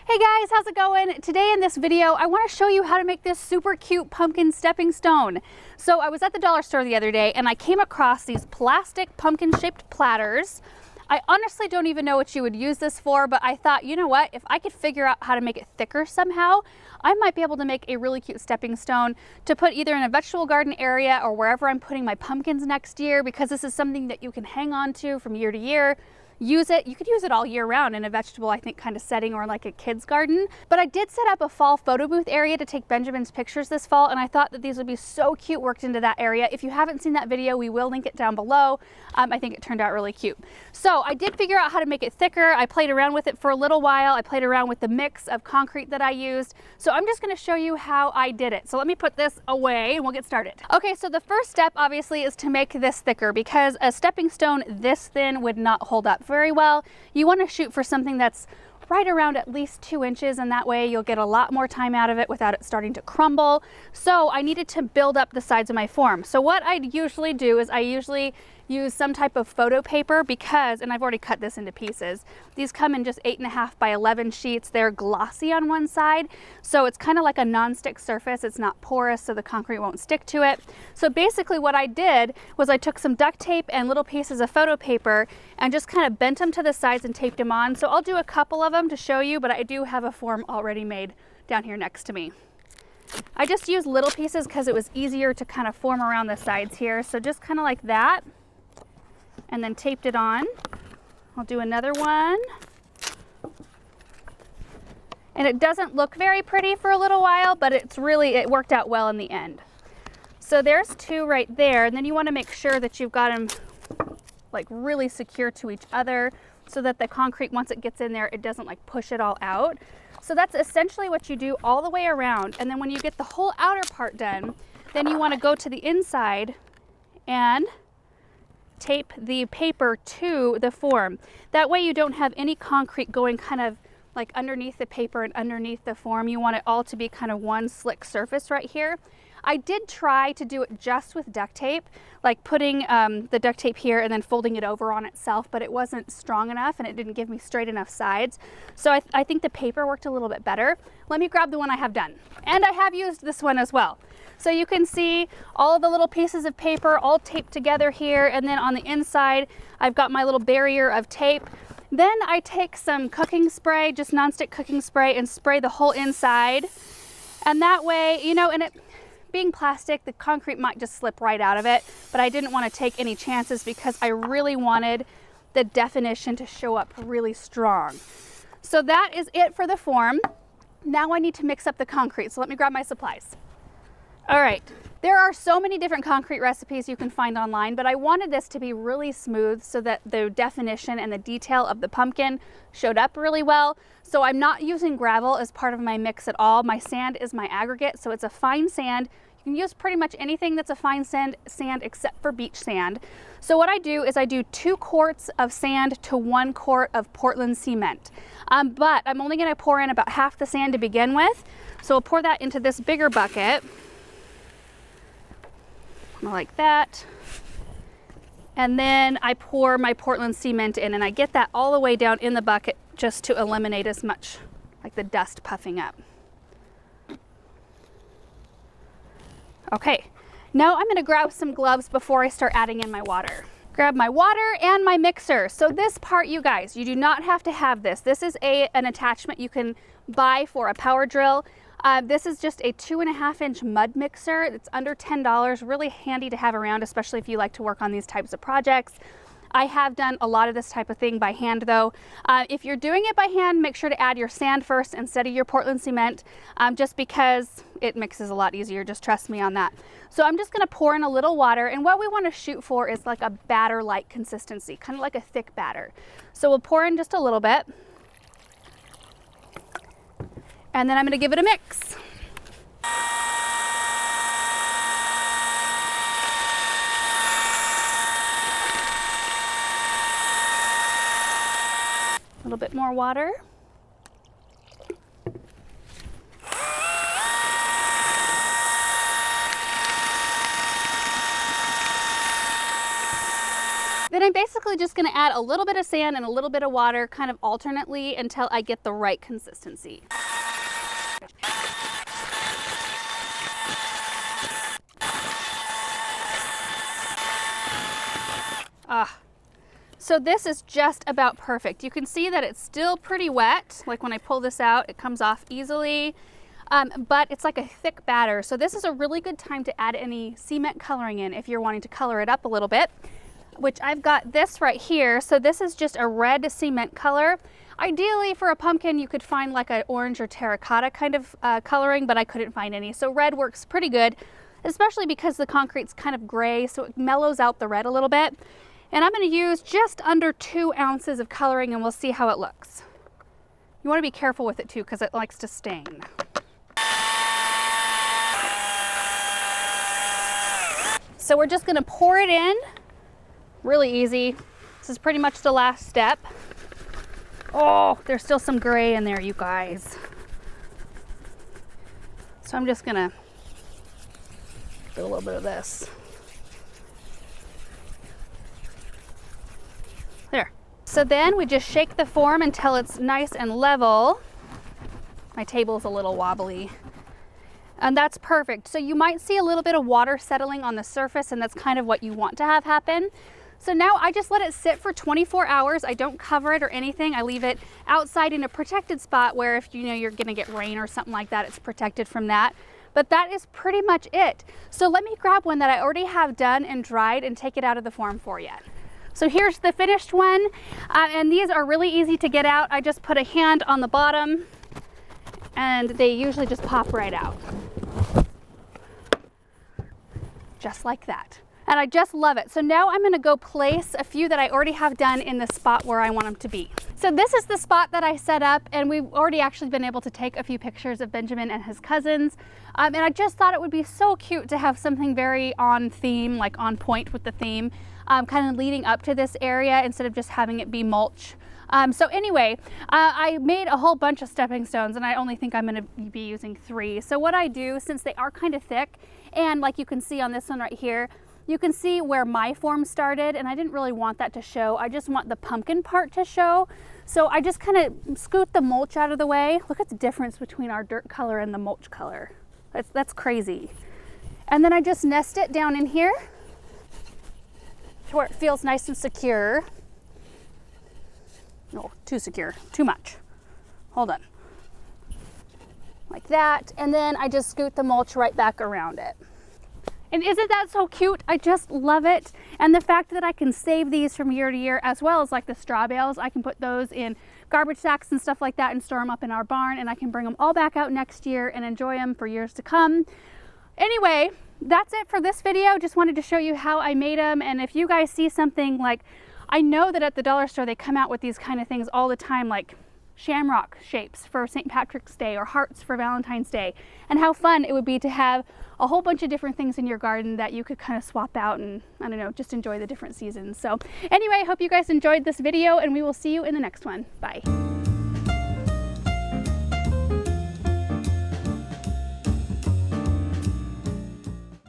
Hey guys, how's it going? Today in this video, I want to show you how to make this super cute pumpkin stepping stone. So I was at the dollar store the other day and I came across these plastic pumpkin shaped platters. I honestly don't even know what you would use this for, but I thought, you know what, if I could figure out how to make it thicker somehow, I might be able to make a really cute stepping stone to put either in a vegetable garden area or wherever I'm putting my pumpkins next year, because this is something that you can hang on to from year to year. Use it. You could use it all year round in a vegetable, I think, kind of setting, or like a kid's garden. But I did set up a fall photo booth area to take Benjamin's pictures this fall, and I thought that these would be so cute worked into that area. If you haven't seen that video, we will link it down below. I think it turned out really cute. So I did figure out how to make it thicker. I played around with it for a little while. I played around with the mix of concrete that I used. So I'm just going to show you how I did it. So let me put this away and we'll get started. Okay, so the first step obviously is to make this thicker, because a stepping stone this thin would not hold up very well. You want to shoot for something that's right around at least 2 inches, and that way you'll get a lot more time out of it without it starting to crumble. So I needed to build up the sides of my form. So what I usually do is I usually use some type of photo paper, because, and I've already cut this into pieces, these come in just 8.5 by 11 sheets. They're glossy on one side, so it's kind of like a non-stick surface. It's not porous, so the concrete won't stick to it. So basically what I did was I took some duct tape and little pieces of photo paper and just kind of bent them to the sides and taped them on. So I'll do a couple of them to show you, but I do have a form already made down here next to me. I just used little pieces because it was easier to kind of form around the sides here. So just kind of like that, and then taped it on. I'll do another one. And it doesn't look very pretty for a little while, but it worked out well in the end. So there's 2 right there, and then you want to make sure that you've got them like really secure to each other, so that the concrete, once it gets in there, it doesn't like push it all out. So that's essentially what you do all the way around. And then when you get the whole outer part done, then you want to go to the inside and tape the paper to the form. That way you don't have any concrete going kind of like underneath the paper and underneath the form. You want it all to be kind of one slick surface right here. I did try to do it just with duct tape, like putting the duct tape here and then folding it over on itself, but it wasn't strong enough and it didn't give me straight enough sides. So I think the paper worked a little bit better. Let me grab the one I have done. And I have used this one as well. So you can see all of the little pieces of paper all taped together here, and then on the inside I've got my little barrier of tape. Then I take some cooking spray, just nonstick cooking spray, and spray the whole inside. And that way, you know, and it being plastic, the concrete might just slip right out of it, but I didn't want to take any chances because I really wanted the definition to show up really strong. So that is it for the form. Now I need to mix up the concrete, so let me grab my supplies. All right, there are so many different concrete recipes you can find online, but I wanted this to be really smooth so that the definition and the detail of the pumpkin showed up really well. So I'm not using gravel as part of my mix at all. My sand is my aggregate, so it's a fine sand. You can use pretty much anything that's a fine sand except for beach sand. So what I do is I do 2 quarts of sand to 1 quart of Portland cement. But I'm only gonna pour in about half the sand to begin with. So I'll pour that into this bigger bucket, like that. And then I pour my Portland cement in, and I get that all the way down in the bucket just to eliminate as much like the dust puffing up. Okay, now I'm gonna grab some gloves before I start adding in my water. Grab my water and my mixer. So this part, you guys, you do not have to have this. This is an attachment you can buy for a power drill. This is just a 2.5-inch mud mixer. It's under $10, really handy to have around, especially if you like to work on these types of projects. I have done a lot of this type of thing by hand though. If you're doing it by hand, make sure to add your sand first instead of your Portland cement, just because it mixes a lot easier, just trust me on that. So I'm just gonna pour in a little water, and what we wanna shoot for is like a batter-like consistency, kind of like a thick batter. So we'll pour in just a little bit, and then I'm gonna give it a mix. A little bit more water. Then I'm basically basically just gonna add a little bit of sand and a little bit of water kind of alternately until I get the right consistency. So this is just about perfect. You can see that it's still pretty wet. Like when I pull this out, it comes off easily, but it's like a thick batter. So this is a really good time to add any cement coloring in if you're wanting to color it up a little bit, which I've got this right here. So this is just a red cement color. Ideally for a pumpkin, you could find like an orange or terracotta kind of coloring, but I couldn't find any. So red works pretty good, especially because the concrete's kind of gray, so it mellows out the red a little bit. And I'm going to use just under 2 ounces of coloring, and we'll see how it looks. You want to be careful with it too, because it likes to stain. So we're just going to pour it in. Really easy. This is pretty much the last step. Oh, there's still some gray in there, you guys. So I'm just going to do a little bit of this. There. So then we just shake the form until it's nice and level. My table's a little wobbly. And that's perfect. So you might see a little bit of water settling on the surface, and that's kind of what you want to have happen. So now I just let it sit for 24 hours. I don't cover it or anything. I leave it outside in a protected spot where if you know you're gonna get rain or something like that, it's protected from that. But that is pretty much it. So let me grab one that I already have done and dried and take it out of the form for you. So here's the finished one, and these are really easy to get out. I just put a hand on the bottom, and they usually just pop right out. Just like that. And I just love it. So now I'm gonna go place a few that I already have done in the spot where I want them to be. So this is the spot that I set up, and we've already actually been able to take a few pictures of Benjamin and his cousins. And I just thought it would be so cute to have something very on theme, like on point with the theme, kind of leading up to this area instead of just having it be mulch. So anyway, I made a whole bunch of stepping stones, and I only think I'm gonna be using 3. So what I do, since they are kind of thick, and like you can see on this one right here, you can see where my form started, and I didn't really want that to show. I just want the pumpkin part to show. So I just kind of scoot the mulch out of the way. Look at the difference between our dirt color and the mulch color. That's crazy. And then I just nest it down in here to where it feels nice and secure. No, too secure, too much. Hold on. Like that, and then I just scoot the mulch right back around it. And isn't that so cute? I just love it. And the fact that I can save these from year to year, as well as like the straw bales, I can put those in garbage sacks and stuff like that and store them up in our barn, and I can bring them all back out next year and enjoy them for years to come. Anyway, that's it for this video. Just wanted to show you how I made them, and if you guys see something like, I know that at the dollar store they come out with these kind of things all the time, like shamrock shapes for St. Patrick's Day or hearts for Valentine's Day, and how fun it would be to have a whole bunch of different things in your garden that you could kind of swap out and, I don't know, just enjoy the different seasons. So anyway, I hope you guys enjoyed this video, and we will see you in the next one. Bye.